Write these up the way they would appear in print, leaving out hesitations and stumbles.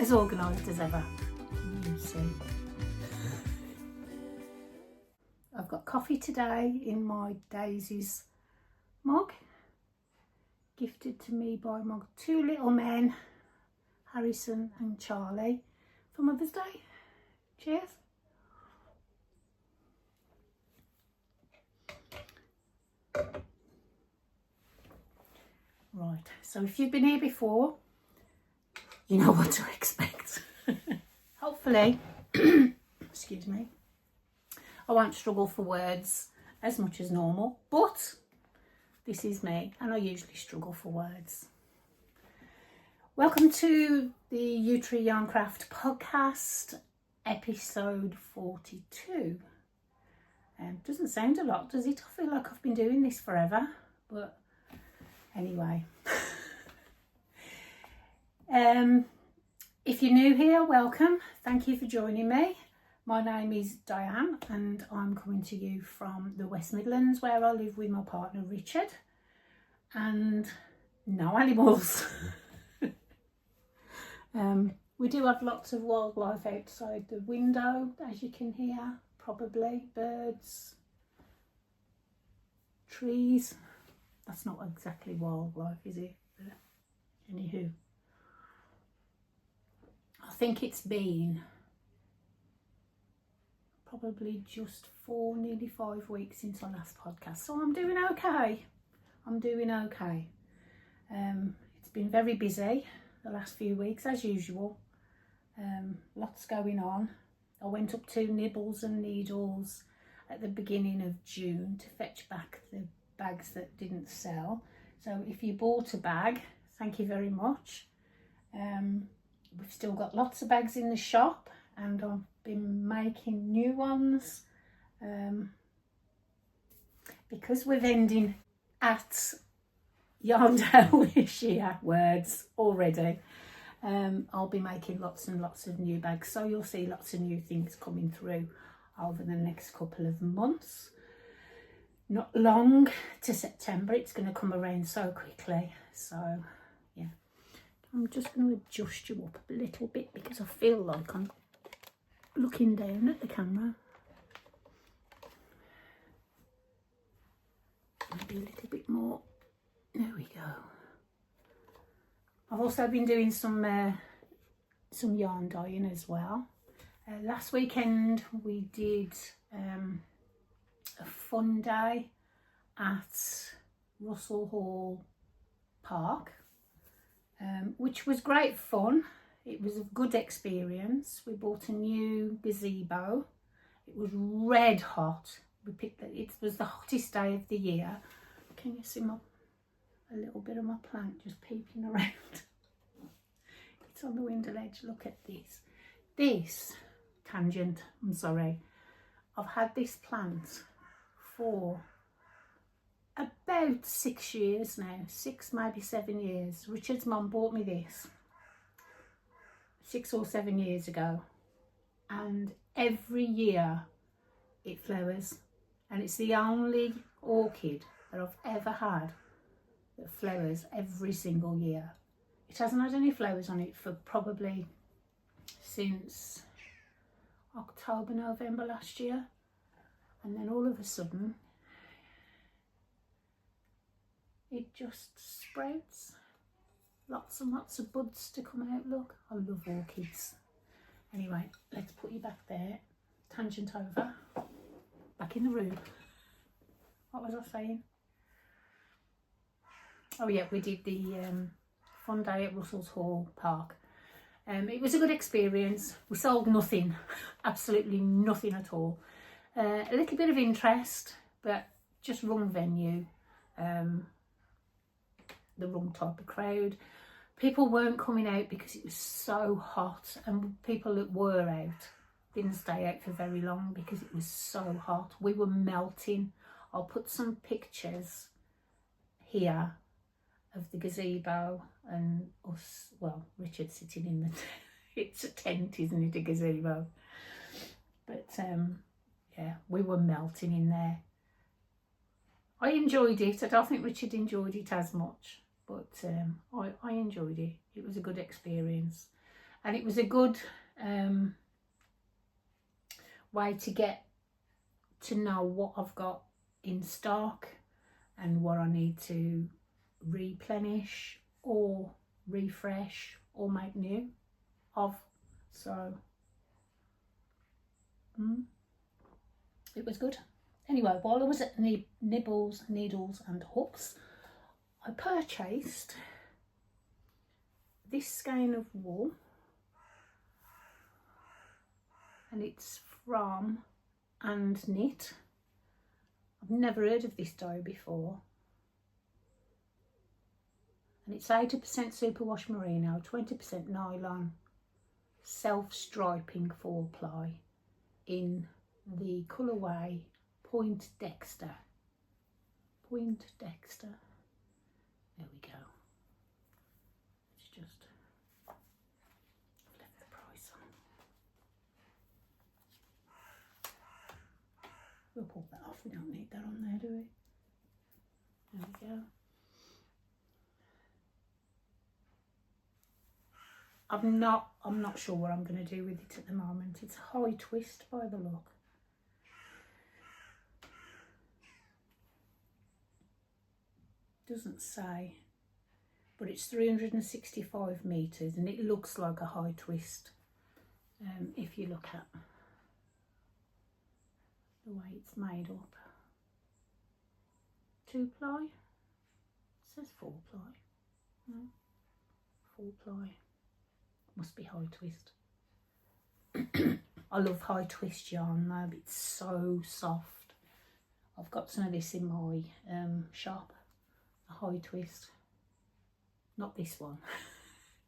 as organised as ever. See. I've got coffee today in my Daisy's mug, gifted to me by my two little men, Harrison and Charlie, for Mother's Day. Cheers. Right, so if you've been here before, you know what to expect. Hopefully, excuse me, I won't struggle for words as much as normal, but this is me and I usually struggle for words. Welcome to the Yewtree Yarncraft podcast, episode 42. Doesn't sound a lot, does it? I feel like I've been doing this forever, but anyway. If you're new here, welcome. Thank you for joining me. My name is Diane and I'm coming to you from the West Midlands, where I live with my partner Richard, and no animals. We do have lots of wildlife outside the window, as you can hear, probably birds, trees. That's not exactly wildlife, is it? But anywho, I think it's been probably just nearly 5 weeks since our last podcast, so I'm doing okay. It's been very busy the last few weeks, as usual. Lots going on. I went up to Nibbles and Needles at the beginning of June to fetch back the bags that didn't sell. So if you bought a bag, thank you very much. We've still got lots of bags in the shop and I've been making new ones because we're ending at Yarndale this year. Words already. I'll be making lots and lots of new bags, so you'll see lots of new things coming through over the next couple of months. Not long to September, it's going to come around so quickly. So yeah, I'm just going to adjust you up a little bit because I feel like I'm looking down at the camera. Maybe a little bit more. There we go. I've also been doing some yarn dyeing as well. Last weekend we did a fun day at Russell Hall Park, which was great fun. It was a good experience. We bought a new gazebo. It was red hot. It was the hottest day of the year. Can you see a little bit of my plant just peeping around? It's on the window ledge. Look at this. This tangent, I'm sorry. I've had this plant for about 6 years now. 6, maybe 7 years. Richard's mum bought me this 6 or 7 years ago, and every year it flowers, and it's the only orchid that I've ever had that flowers every single year. It hasn't had any flowers on it for probably since October, November last year, and then all of a sudden it just sprouts. Lots and lots of buds to come out. Look, I love orchids. Anyway, let's put you back there. Tangent over. Back in the room. What was I saying? Oh yeah, we did the fun day at Russell's Hall Park. It was a good experience. We sold nothing, absolutely nothing at all. A little bit of interest, but just wrong venue, the wrong type of crowd. People weren't coming out because it was so hot, and people that were out didn't stay out for very long because it was so hot. We were melting. I'll put some pictures here of the gazebo and us, well, Richard sitting in the it's a tent, isn't it, a gazebo? But yeah, we were melting in there. I enjoyed it. I don't think Richard enjoyed it as much, but I enjoyed it. It was a good experience. and it was a good way to get to know what I've got in stock and what I need to replenish or refresh or make new of. So it was good. Anyway, while I was at Nibbles, Needles and Hooks, I purchased this skein of wool, and it's from And Knit. I've never heard of this dye before, and it's 80% superwash merino, 20% nylon, self-striping 4-ply in the colourway Point Dexter. Point Dexter. There we go. It's just, I've left the price on. We'll pull that off. We don't need that on there, do we? There we go. I'm not sure what I'm going to do with it at the moment. It's a high twist by the look. Doesn't say, but it's 365 meters, and it looks like a high twist. If you look at the way it's made up. 2-ply. It says 4-ply. No, 4-ply. Must be high twist. I love high twist yarn though, but it's so soft. I've got some of this in my shop, a high twist. Not this one.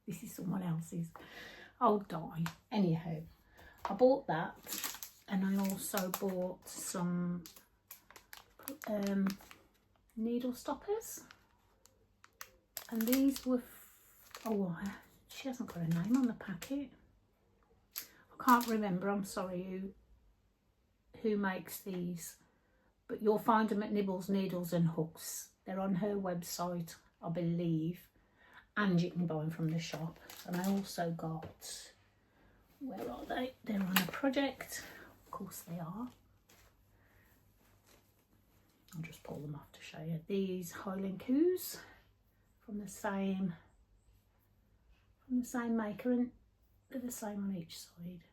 This is someone else's. Old dye. Anyhow, I bought that, and I also bought some needle stoppers, and these were she hasn't got a name on the packet. I can't remember, I'm sorry, who makes these, but you'll find them at Nibbles, Needles and Hooks. They're on her website, I believe, and you can buy them from the shop. And I also got, where are they? They're on a project. Of course they are. I'll just pull them off to show you. These Highland Coos from the same maker, and they're the same on each side.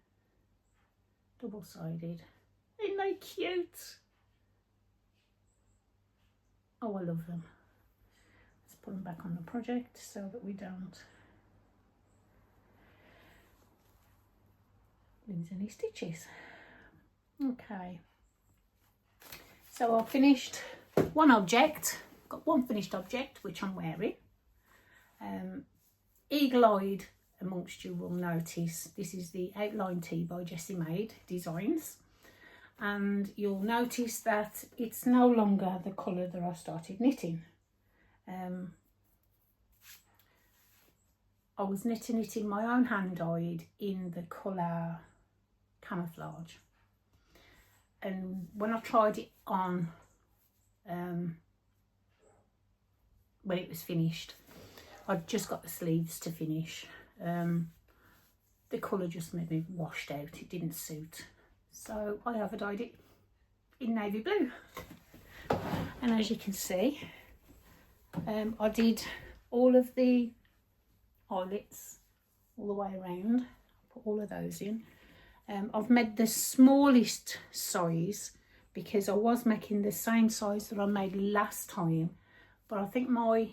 Double-sided. Ain't they cute? Oh, I love them. Let's put them back on the project so that we don't lose any stitches. Okay. So I've finished one object. Got one finished object, which I'm wearing. Eagle-eyed amongst you will notice this is the Outline Tee by Jessie Maed Designs, and you'll notice that it's no longer the colour that I started knitting. I was knitting it in my own hand dyed in the colour Camouflage, and when I tried it on when it was finished, I'd just got the sleeves to finish. The colour just made me washed out. It didn't suit. So I have dyed it in navy blue. And as you can see, I did all of the eyelets all the way around. Put all of those in. I've made the smallest size because I was making the same size that I made last time, but I think my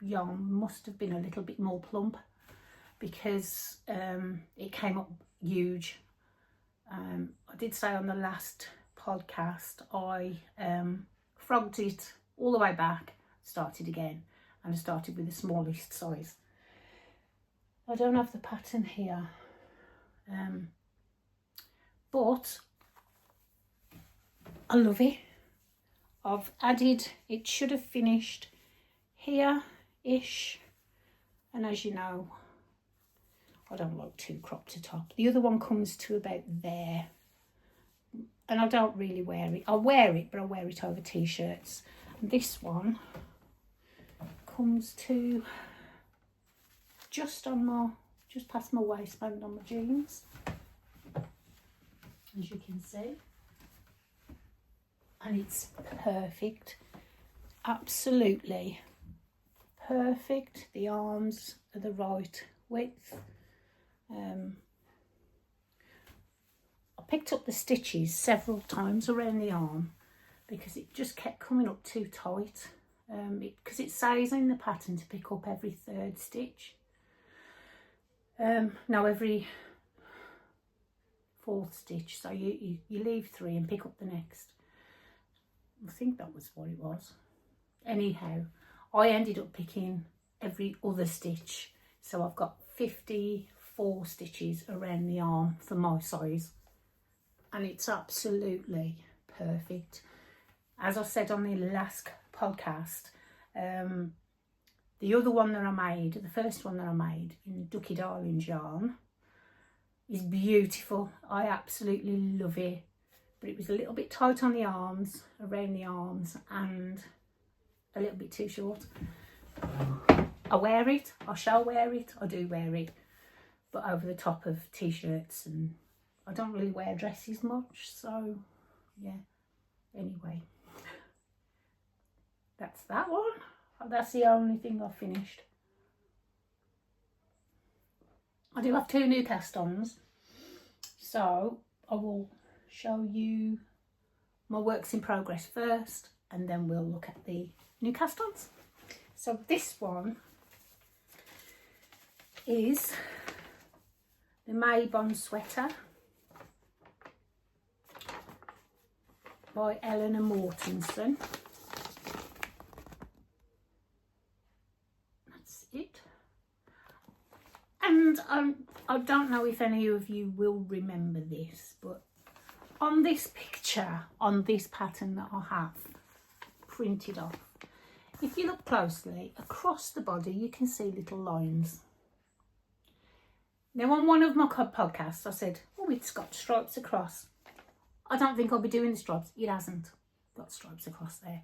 yarn must have been a little bit more plump because it came up huge. I did say on the last podcast I frogged it all the way back, started again, and I started with the smallest size. I don't have the pattern here, but I love it. I've added, it should have finished here-ish, and as you know, I don't like too cropped to top. The other one comes to about there, and I don't really wear it. I wear it, but I wear it over t-shirts. And this one comes to just on my just past my waistband on my jeans, as you can see, and it's perfect, absolutely perfect. The arms are the right width. I picked up the stitches several times around the arm because it just kept coming up too tight, because it says in the pattern to pick up every third stitch. No, every fourth stitch, so you leave 3 and pick up the next. I think that was what it was. Anyhow, I ended up picking every other stitch, so I've got 54 stitches around the arm for my size, and it's absolutely perfect. As I said on the last podcast, the other one that I made, the first one that I made in Ducky Darling's yarn, is beautiful. I absolutely love it, but it was a little bit tight on the arms, around the arms, and a little bit too short. I wear it, I shall wear it, I do wear it, but over the top of t-shirts, and I don't really wear dresses much, so yeah. Anyway, that's that one. That's the only thing I've finished. I do have 2 new cast-ons, so I will show you my works in progress first, and then we'll look at the new cast-ons. So this one is the Maed sweater by Eleanor Mortensen. That's it. And I don't know if any of you will remember this, but on this picture, on this pattern that I have printed off, if you look closely, across the body you can see little lines. Now on one of my podcasts I said, oh, it's got stripes across. I don't think I'll be doing the stripes. It hasn't got stripes across there.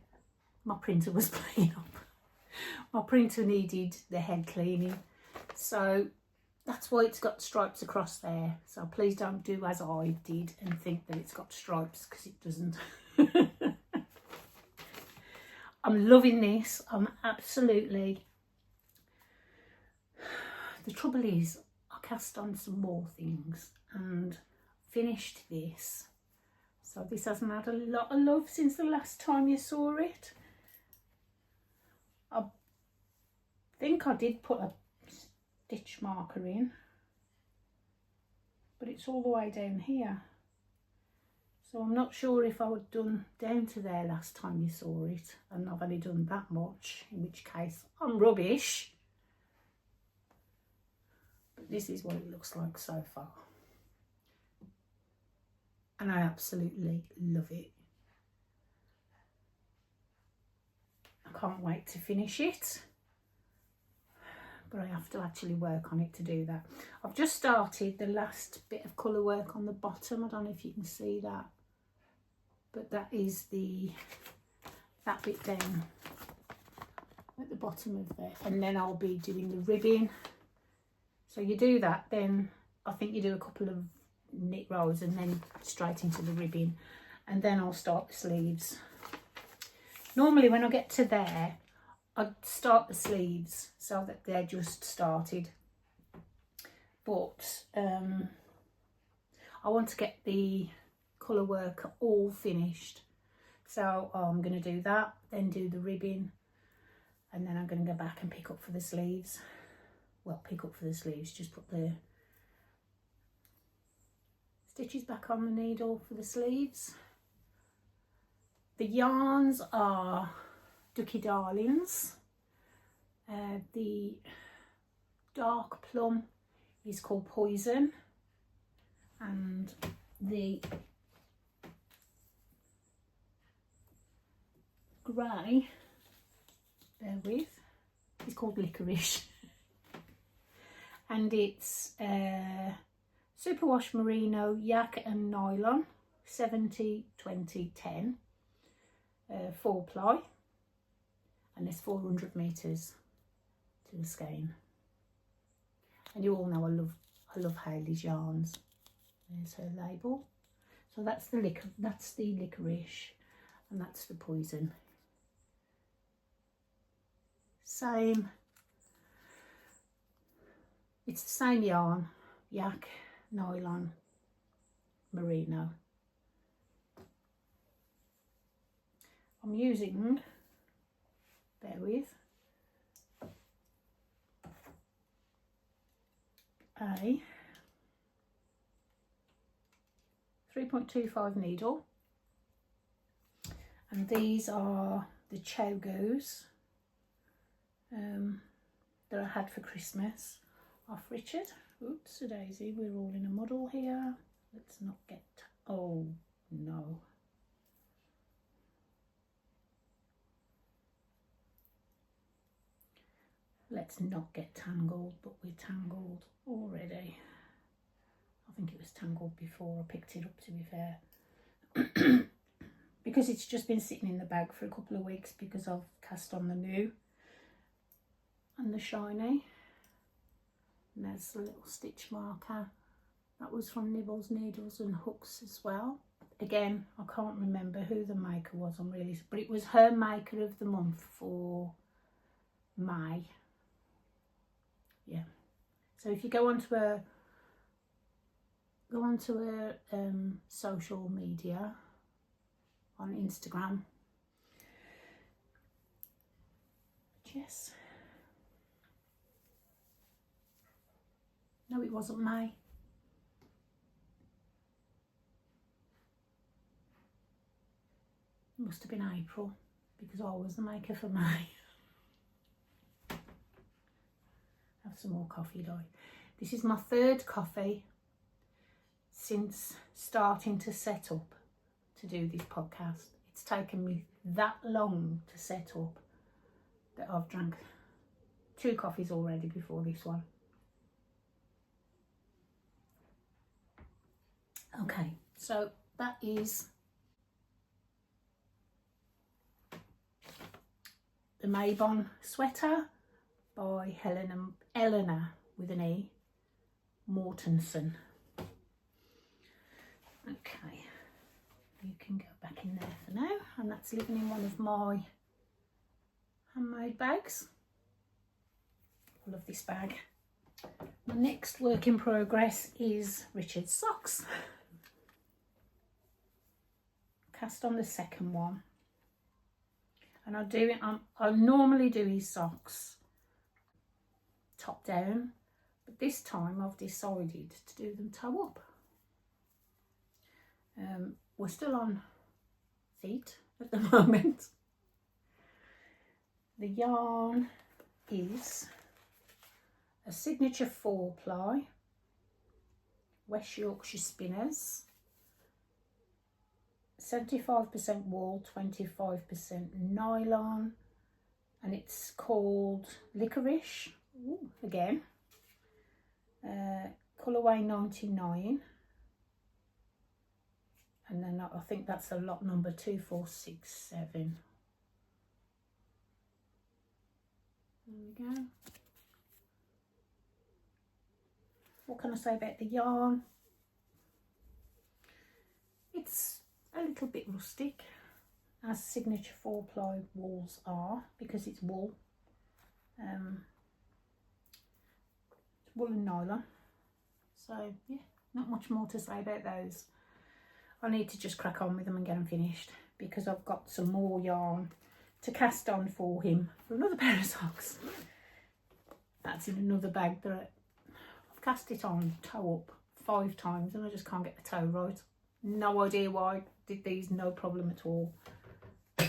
My printer was playing up. My printer needed the head cleaning, so that's why it's got stripes across there. So please don't do as I did and think that it's got stripes, because it doesn't. I'm loving this. I'm absolutely... The trouble is, I cast on some more things and finished this. So this hasn't had a lot of love since the last time you saw it. I think I did put a stitch marker in, but it's all the way down here. So I'm not sure if I would done down to there last time you saw it, and I've only done that much, in which case I'm rubbish. But this is what it looks like so far. And I absolutely love it. I can't wait to finish it, but I have to actually work on it to do that. I've just started the last bit of colour work on the bottom. I don't know if you can see that, but that is that bit down at the bottom of there, and then I'll be doing the ribbing. So you do that, then I think you do a couple of knit rows and then straight into the ribbing, and then I'll start the sleeves. Normally when I get to there, I start the sleeves so that they're just started, but I want to get the colour work all finished, so I'm going to do that, then do the ribbing, and then I'm going to go back and pick up for the sleeves. Well, pick up for the sleeves, just put the stitches back on the needle for the sleeves. The yarns are Ducky Darling's. The dark plum is called Poison, and the grey, bear with, is called Licorice. And it's Superwash Merino, Yak and Nylon, 70, 20, 10, 4 ply, and there's 400 metres to the skein. And you all know I love Hayley's yarns. There's her label. So that's the licorice, and that's the poison. Same. It's the same yarn, yak, nylon, merino. I'm using, bear with, a 3.25 needle, and these are the Chogos that I had for Christmas off Richard. Oops, a daisy, we're all in a muddle here. Let's not get, oh no. Let's not get tangled, but we're tangled already. I think it was tangled before I picked it up, to be fair. Because it's just been sitting in the bag for a couple of weeks because I've cast on the new and the shiny. And there's the little stitch marker. That was from Nibbles, Needles and Hooks as well. Again, I can't remember who the maker was, but it was her maker of the month for May. Yeah. So if you go onto her social media on Instagram. Yes. No, it wasn't May. It must have been April, because I was the maker for May. Have some more coffee, though. This is my third coffee since starting to set up to do this podcast. It's taken me that long to set up that I've drank 2 coffees already before this one. Okay, so that is the Maybon sweater by Eleanor with an E Mortensen. Okay, you can go back in there for now, and that's living in one of my handmade bags. I love this bag. My next work in progress is Richard's socks. Cast on the second one, and I normally do his socks top down, but this time I've decided to do them toe up. We're still on feet at the moment. The yarn is a signature 4-ply West Yorkshire Spinners, 75% wool, 25% nylon, and it's called Licorice. Ooh, again, colourway 99, and then I think that's a lot number 2467. There we go. What can I say about the yarn? It's a little bit rustic, as signature 4-ply wools are, because it's wool. It's wool and nylon. So yeah, not much more to say about those. I need to just crack on with them and get them finished, because I've got some more yarn to cast on for him for another pair of socks. That's in another bag that I've cast it on toe up 5 times and I just can't get the toe right. No idea why. Did these no problem at all. I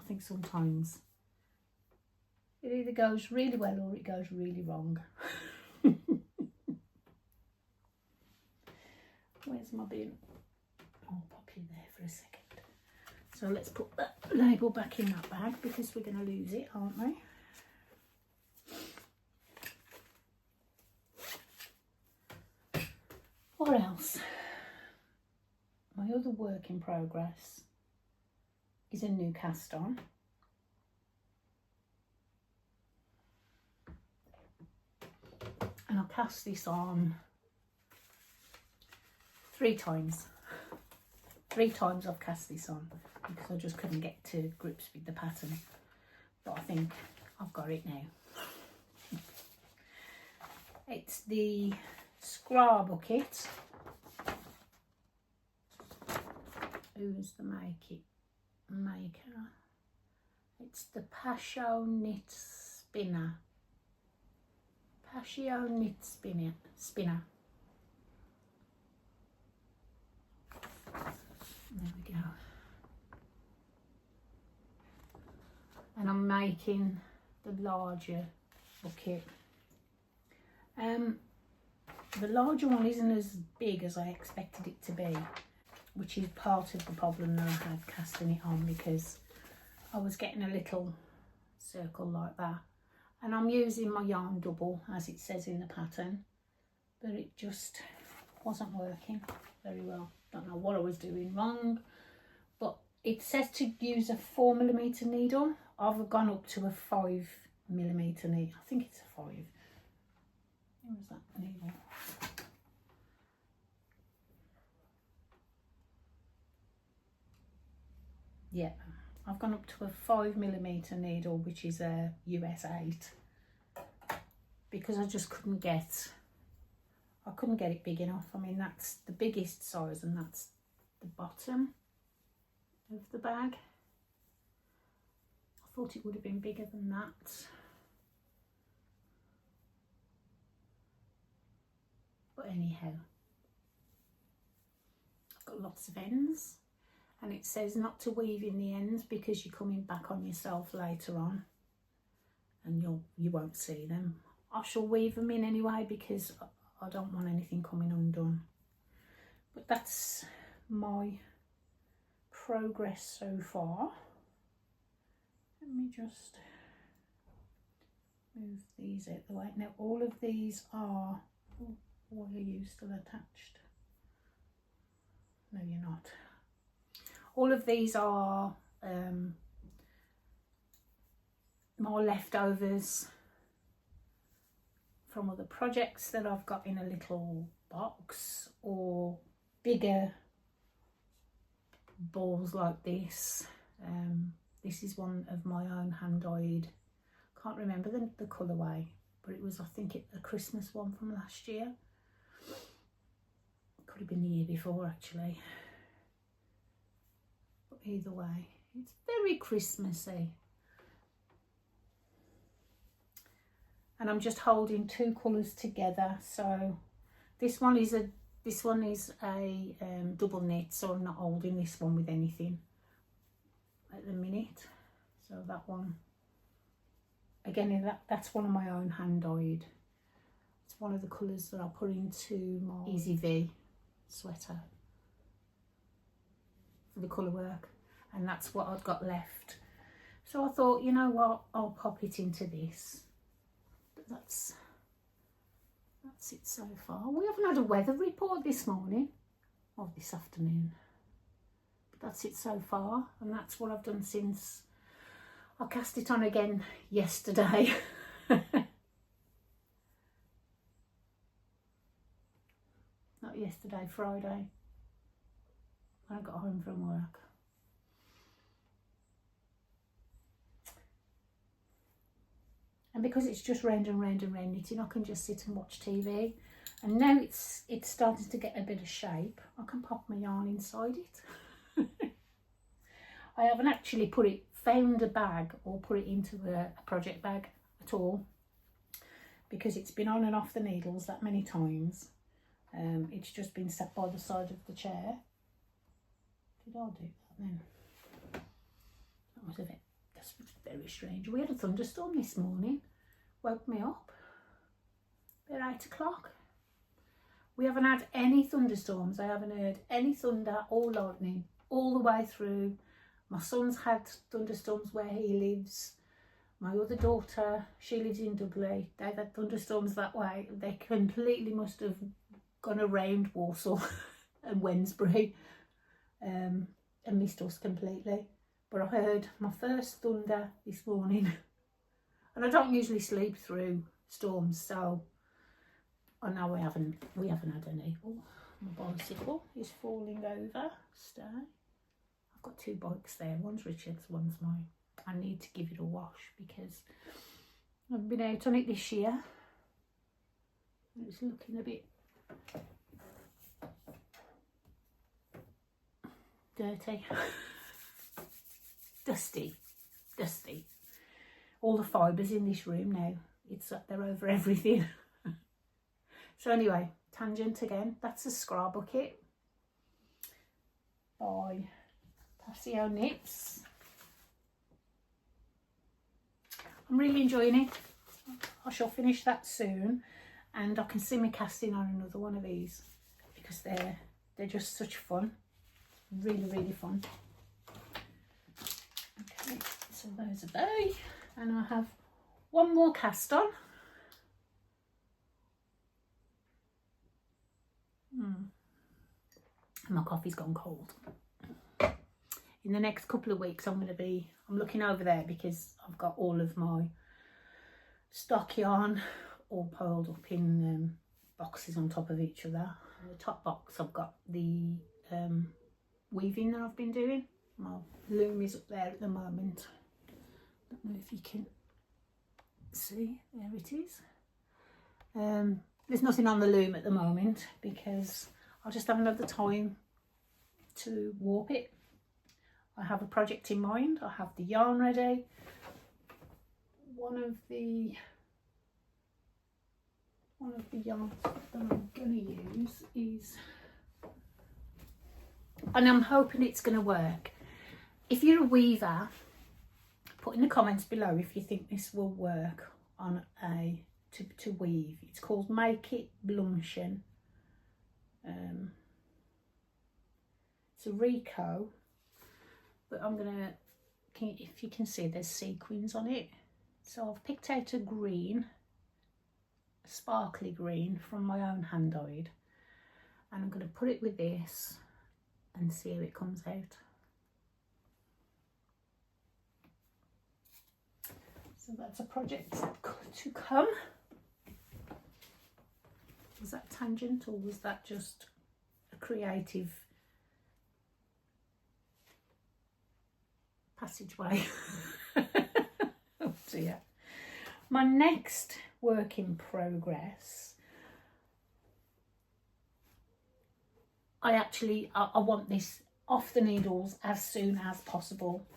think sometimes it either goes really well or it goes really wrong. Where's my bin? I'll pop you there for a second. So let's put that label back in that bag, because we're going to lose it, aren't we? What else? My other work in progress is a new cast on. I cast this on 3 times. 3 times I've cast this on because I just couldn't get to grips with the pattern. But I think I've got it now. It's the Scrap Bucket. Who's the maker? It's the Pasho Knit Spinner. Pasho Knit Spinner. There we go. And I'm making the larger bucket. The larger one isn't as big as I expected it to be, which is part of the problem that I had casting it on, because I was getting a little circle like that. And I'm using my yarn double as it says in the pattern, but it just wasn't working very well. Don't know what I was doing wrong, but it says to use a 4mm needle. I've gone up to a 5mm needle. I think it's a 5. Where was that needle? Yeah, I've gone up to a 5mm needle, which is a US 8, because I just couldn't get it big enough. I mean, that's the biggest size and that's the bottom of the bag. I thought it would have been bigger than that. But anyhow, I've got lots of ends, and it says not to weave in the ends because you're coming back on yourself later on and you won't see them. I shall weave them in anyway because I don't want anything coming undone. But that's my progress so far. Let me just move these out the way. Now all of these are, oh, why are you still attached? No, you're not. All of these are more leftovers from other projects that I've got in a little box, or bigger balls like this. This is one of my own hand-dyed, can't remember the colourway, but it was, I think, a Christmas one from last year. Could have been the year before actually. But either way, it's very Christmassy. And I'm just holding 2 colours together. So this one is a double knit, so I'm not holding this one with anything at the minute. So that one, again, that's one of my own hand dyed. It's one of the colours that I put into my Easy V sweater for the colour work, and that's what I've got left. So I thought, you know what, I'll pop it into this. But that's it so far. We haven't had a weather report this morning or this afternoon, but that's it so far, and that's what I've done since I cast it on again yesterday. Not yesterday, Friday. I got home from work. And because it's just rained and rained and rained knitting, I can just sit and watch TV. And now it's starting to get a bit of shape, I can pop my yarn inside it. I haven't actually found a bag or put it into a project bag at all, because it's been on and off the needles that many times. It's just been set by the side of the chair. Did I do that then? That was that's very strange. We had a thunderstorm this morning. Woke me up about 8 o'clock. We haven't had any thunderstorms. I haven't heard any thunder or lightning all the way through. My son's had thunderstorms where he lives. My other daughter, she lives in Dudley. They've had thunderstorms that way. They completely must have gone around Walsall and Wednesbury and missed us completely. But I heard my first thunder this morning, and I don't usually sleep through storms, so I know we haven't had any. Oh, my bicycle is falling over. Stay. I've got two bikes there. One's Richard's, one's mine. I need to give it a wash because I've been out on it this year. It's looking a bit dirty. Dusty. All the fibres in this room now. They're over everything. So anyway, tangent again. That's a scrap bucket by Passio Knits. I'm really enjoying it. I shall finish that soon, and I can see me casting on another one of these because they're just such fun. Really fun. Okay, so those are they, and I have one more cast on. My coffee's gone cold. In the next couple of weeks I'm looking over there because I've got all of my stock yarn all piled up in boxes on top of each other. In the top box I've got the weaving that I've been doing. My loom is up there at the moment. Don't know if you can see, there it is. There's nothing on the loom at the moment because I just haven't had the time to warp it. I have a project in mind. I have the yarn ready. One of the yarns that I'm going to use is, and I'm hoping it's going to work. If you're a weaver, put in the comments below if you think this will work on to weave. It's called Make It Blumchen. It's a Rico, but I'm gonna, if you can see, there's sequins on it. So I've picked out a green, a sparkly green from my own hand dyed, and I'm gonna put it with this and see how it comes out. So that's a project to come. Was that tangent or was that just a creative passageway? Oh dear. My next work in progress, I want this off the needles as soon as possible,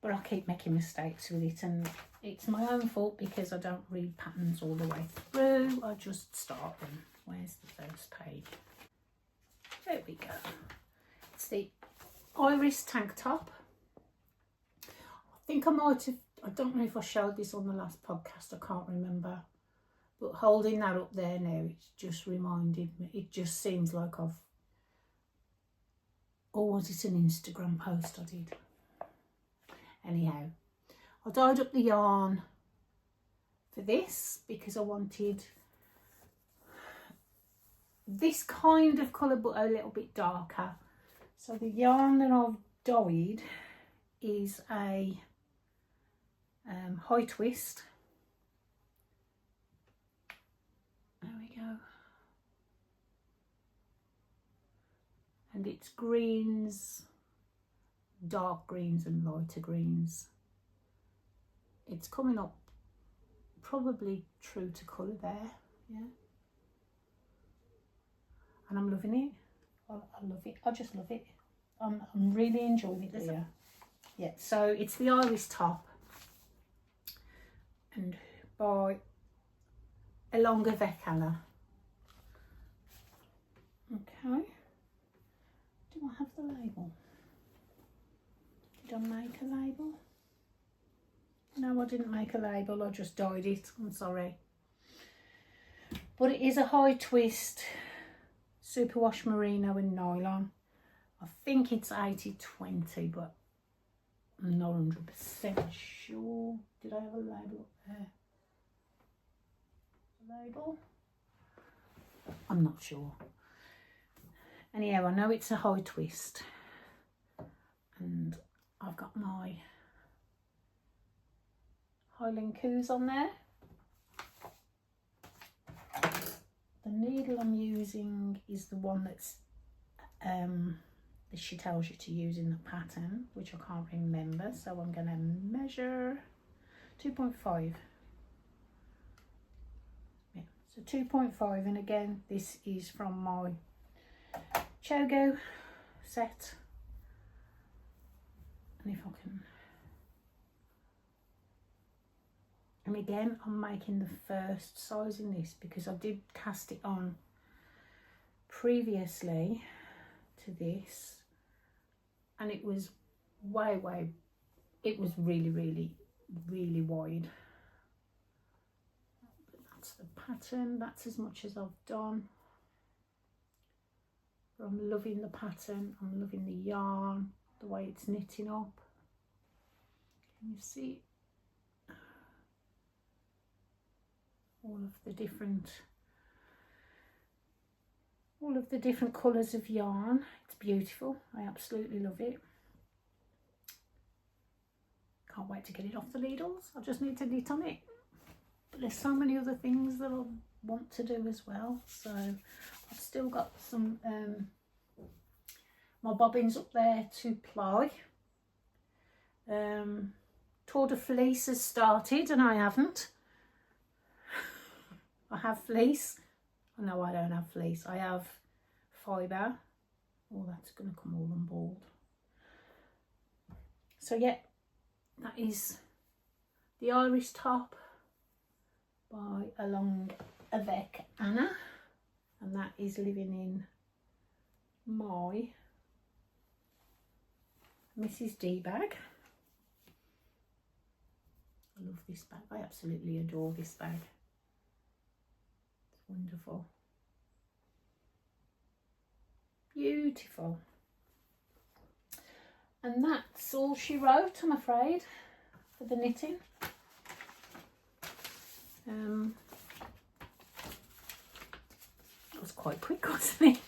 but I keep making mistakes with it, and it's my own fault because I don't read patterns all the way through. I just start them. Where's the first page? There we go. It's the Iris tank top. I think I might have, I don't know if I showed this on the last podcast, I can't remember. But holding that up there now, it's just reminded me, it just seems like I've, or was it an Instagram post I did? Anyhow, I dyed up the yarn for this because I wanted this kind of colour but a little bit darker. So the yarn that I've dyed is a high twist. There we go. And it's greens, dark greens and lighter greens. It's coming up probably true to colour there, yeah. And I'm loving it. I love it. I just love it. I'm really enjoying it. Yeah. So it's the Iris top, and by Elonga Vecala. Okay. Do I have the label? Did I make a label? No, I didn't make a label. I just dyed it. I'm sorry. But it is a high twist superwash merino and nylon. I think it's 80/20, but I'm not 100% sure. Did I have a label up there? Label? I'm not sure. Anyhow, I know it's a high twist, and I've got my Highland Coos on there. The needle I'm using is the one that's that she tells you to use in the pattern, which I can't remember, so I'm going to measure 2.5. Yeah, so 2.5, and again this is from my Chogo set. And if I can, and again I'm making the first size in this because I did cast it on previously to this, and it was way, it was really wide. But that's the pattern, that's as much as I've done. But I'm loving the pattern, I'm loving the yarn, the way it's knitting up. Can you see all of the different colours of yarn? It's beautiful, I absolutely love it. Can't wait to get it off the needles. I just need to knit on it, but there's so many other things that I want to do as well. So I've still got some my bobbins up there to ply. Tour de Fleece has started and I haven't. I have fleece. No, I don't have fleece. I have fibre. Oh, that's going to come all unballed. So yeah, that is the Iris top by Along Avec Anna, and that is living in my Mrs. D bag. I love this bag. I absolutely adore this bag. It's wonderful. Beautiful. And that's all she wrote, I'm afraid, for the knitting. It was quite quick, wasn't it?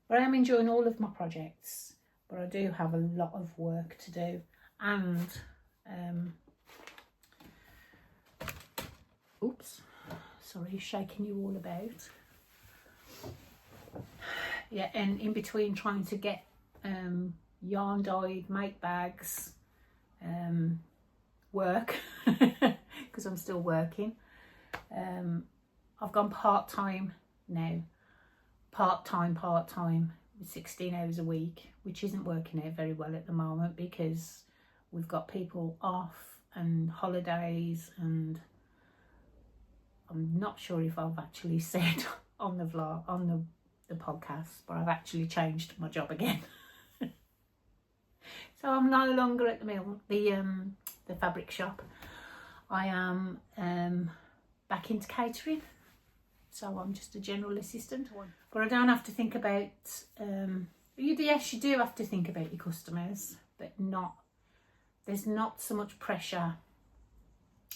But I am enjoying all of my projects, but I do have a lot of work to do, and oops, sorry, shaking you all about. Yeah, and in between trying to get yarn dyed, make bags, work, because I'm still working. I've gone part-time now, part-time with 16 hours a week, which isn't working out very well at the moment because we've got people off and holidays, and I'm not sure if I've actually said on the vlog, on the podcast, but I've actually changed my job again. So I'm no longer at the mill, the fabric shop. I am back into catering, so I'm just a general assistant. But I don't have to think about yes, you do have to think about your customers, but there's not so much pressure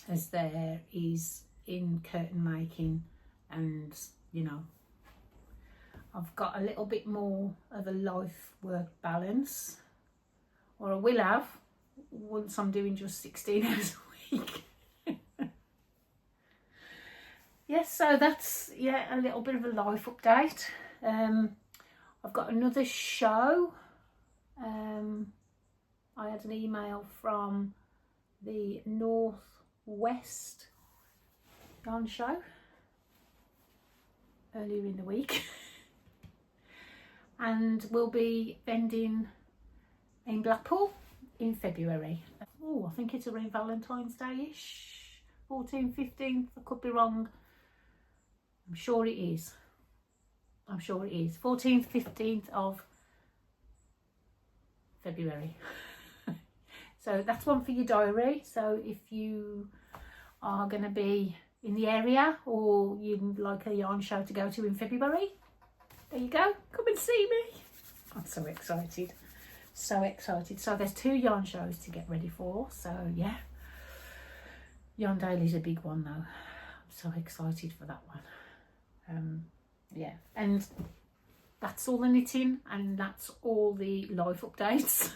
as there is in curtain making, and you know, I've got a little bit more of a life-work balance, or I will have once I'm doing just 16 hours a week. Yes, so that's, yeah, a little bit of a life update. I've got another show. I had an email from the Northwest Yarn Show earlier in the week. And we'll be vending in Blackpool in February. Oh, I think it's around Valentine's Day-ish, 14th, 15th, I could be wrong. I'm sure it is. 14th, 15th of February. So that's one for your diary. So if you are going to be in the area, or you'd like a yarn show to go to in February, there you go, come and see me. I'm so excited, so excited. So there's 2 yarn shows to get ready for, so yeah. Yarn Daily's a big one though. I'm so excited for that one. Yeah, and that's all the knitting, and that's all the life updates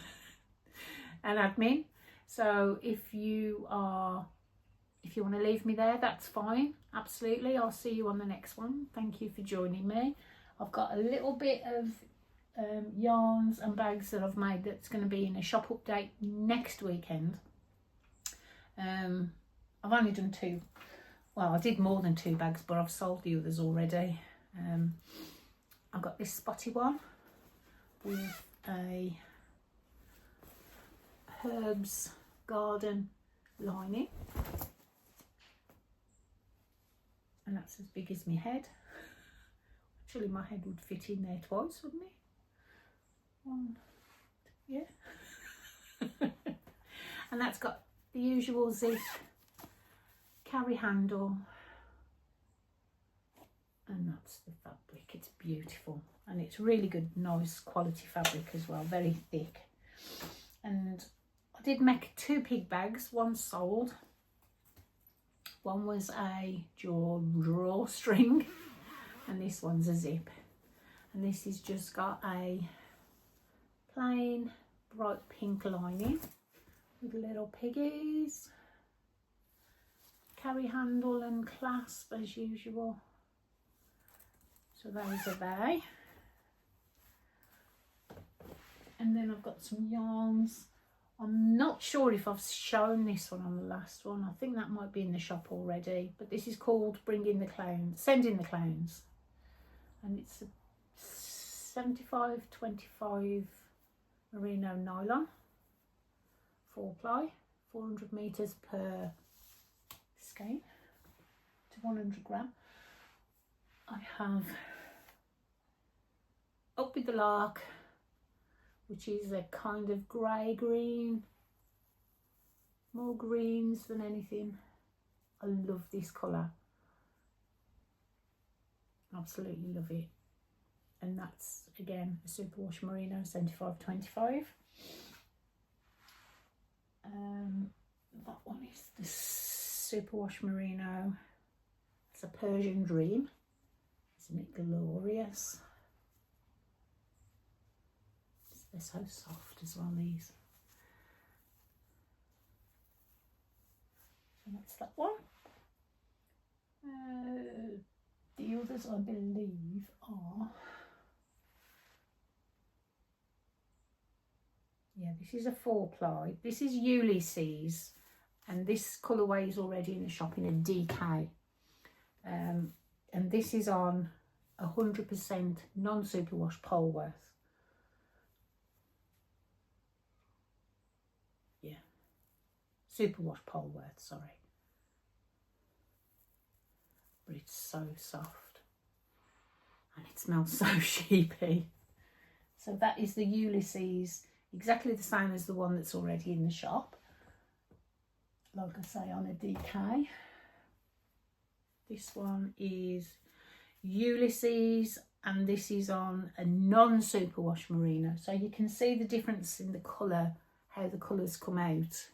and admin. So if you if you want to leave me there, that's fine. Absolutely. I'll see you on the next one. Thank you for joining me. I've got a little bit of yarns and bags that I've made that's going to be in a shop update next weekend. I've only done 2. Well, I did more than 2 bags, but I've sold the others already. I've got this spotty one with a herbs garden lining, and that's as big as my head. Actually, my head would fit in there twice, wouldn't it? One, yeah. And that's got the usual zip, carry handle, and that's the fabric. It's beautiful, and it's really good, nice quality fabric as well, very thick. And I did make 2 pig bags. One sold, one was a drawstring, and this one's a zip. And this has just got a plain bright pink lining with little piggies, carry handle and clasp as usual. So those are they. And then I've got some yarns. I'm not sure if I've shown this one on the last one. I think that might be in the shop already. But this is called Sending the Clowns. And it's a 75-25 merino nylon, 4-ply, 400 meters per skein to 100 gram. I have Up with the Lark, which is a kind of grey green, more greens than anything. I love this colour, absolutely love it. And that's again a superwash merino 75-25. That one is the superwash merino. It's a Persian Dream. Isn't it glorious? They're so soft as well, these. So that's that one. The others, I believe, are... Yeah, this is a 4-ply. This is Ulysses, and this colourway is already in the shop in a DK. And this is on 100% non-superwash Polworth. Yeah, superwash Polworth, sorry. But it's so soft and it smells so sheepy. So that is the Ulysses, exactly the same as the one that's already in the shop. Like I say, on a DK. This one is Ulysses, and this is on a non-superwash merino. So you can see the difference in the colour, how the colours come out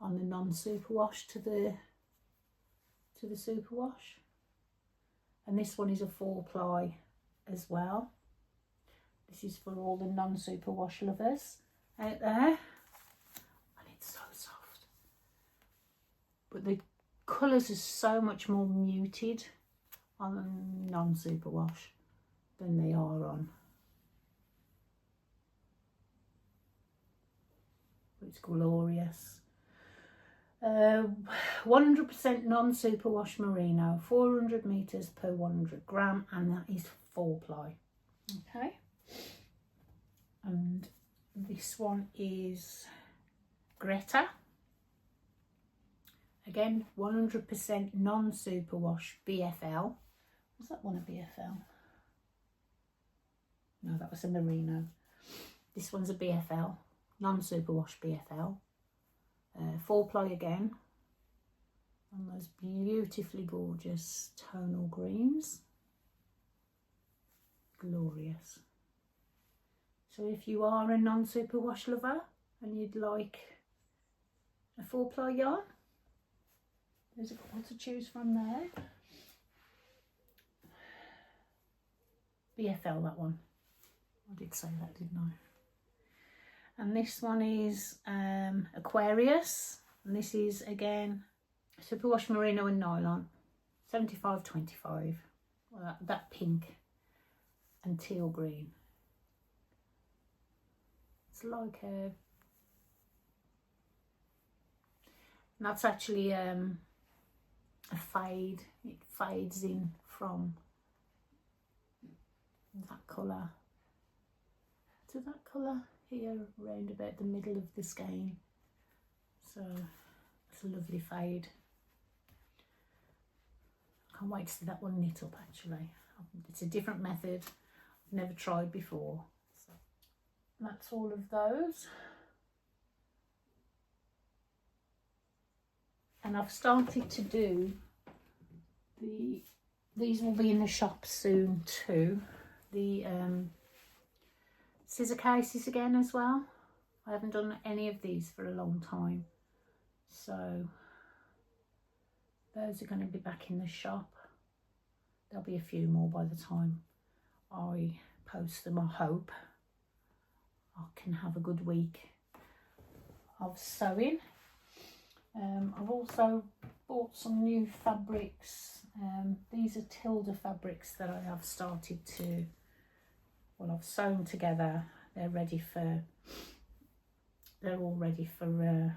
on the non-superwash to the superwash. And this one is a 4-ply as well. This is for all the non-superwash lovers out there. And it's so soft. But the colours are so much more muted on non-superwash than they are on. But it's glorious. 100% non-superwash merino, 400 meters per 100 gram, and that is 4-ply. Okay. And this one is Greta. Again, 100% non-superwash BFL. Was that one a BFL? No, that was a merino. This one's a BFL, non-superwash BFL. 4-ply again. And those beautifully gorgeous tonal greens. Glorious. So if you are a non-superwash lover and you'd like a 4-ply yarn, there's a couple to choose from there. BFL, that one. I did say that, didn't I? And this one is Aquarius. And this is, again, Superwash merino and nylon, 75/25. Well, that pink and teal green. It's like a, and that's actually a fade. It fades in from that colour to that colour here, around about the middle of the skein. So it's a lovely fade. Can't wait to see that one knit up actually. It's a different method I've never tried before. So that's all of those. And I've started to do these will be in the shop soon too. The scissor cases again as well. I haven't done any of these for a long time. So those are going to be back in the shop. There'll be a few more by the time I post them. I hope I can have a good week of sewing. I've also bought some new fabrics. These are Tilda fabrics that I have started to, well, I've sewn together. They're all ready for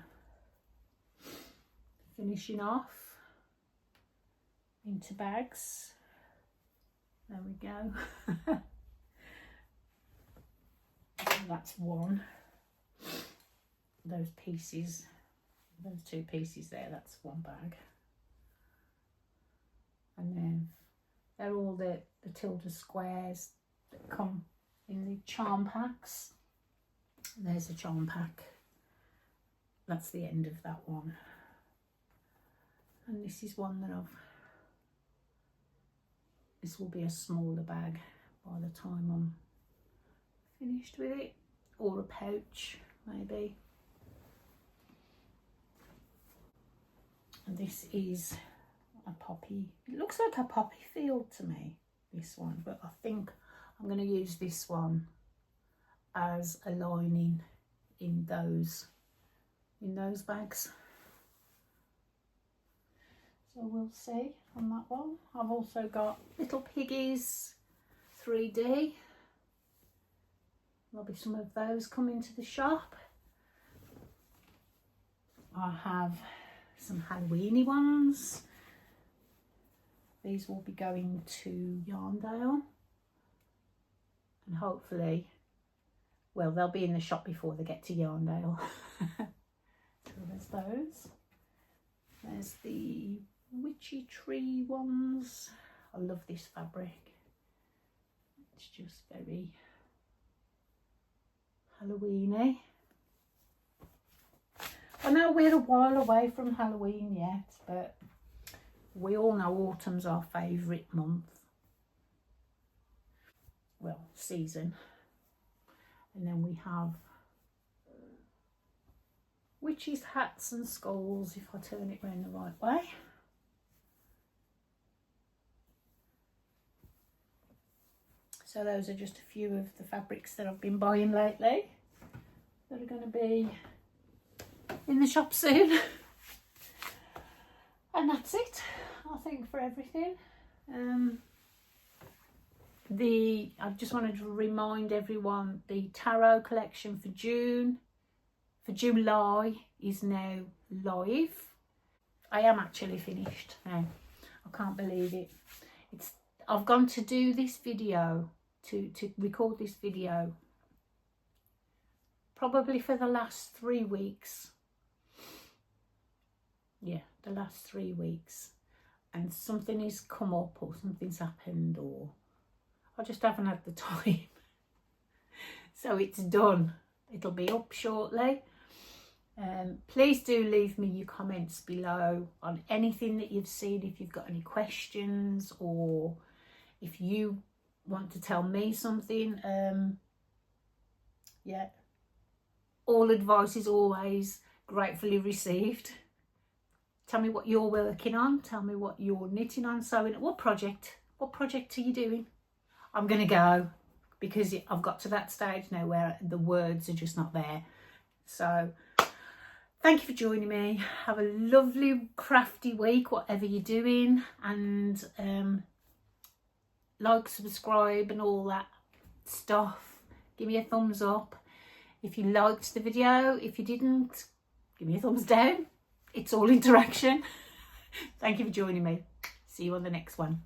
finishing off into bags. There we go. That's one. Those pieces, those two pieces there, that's one bag. And then they're all the Tilda squares that come in the charm packs. There's a charm pack. That's the end of that one. And this is one that this will be a smaller bag by the time I'm finished with it, or a pouch maybe. And this is a poppy. It looks like a poppy field to me, this one, but I think I'm going to use this one as a lining in those bags. So we'll see on that one. I've also got Little Piggies 3D. There'll be some of those coming to the shop. I have some Halloweeny ones. These will be going to Yarndale, and hopefully, well, they'll be in the shop before they get to Yarndale. So there's those. There's the Yewtree ones. I love this fabric. It's just very Halloweeny. I know we're a while away from Halloween yet, but we all know autumn's our favourite month. Well, season. And then we have witches' hats and skulls, if I turn it round the right way. So those are just a few of the fabrics that I've been buying lately that are going to be in the shop soon. And that's it, I think, for everything. I just wanted to remind everyone, the tarot collection for July is now live. I am actually finished now. I can't believe it. I've gone to do this video, to record this video, probably for the last 3 weeks. Yeah, the last 3 weeks. And something has come up, or something's happened, or I just haven't had the time. So it's done. It'll be up shortly. Please do leave me your comments below on anything that you've seen, if you've got any questions, or if you want to tell me something. Yeah, all advice is always gratefully received. Tell me what you're working on. Tell me what you're knitting on, sewing. What project are you doing? I'm going to go, because I've got to that stage now where the words are just not there. So thank you for joining me. Have a lovely crafty week, whatever you're doing, and like, subscribe and all that stuff. Give me a thumbs up if you liked the video. If you didn't, give me a thumbs down. It's all interaction. Thank you for joining me. See you on the next one.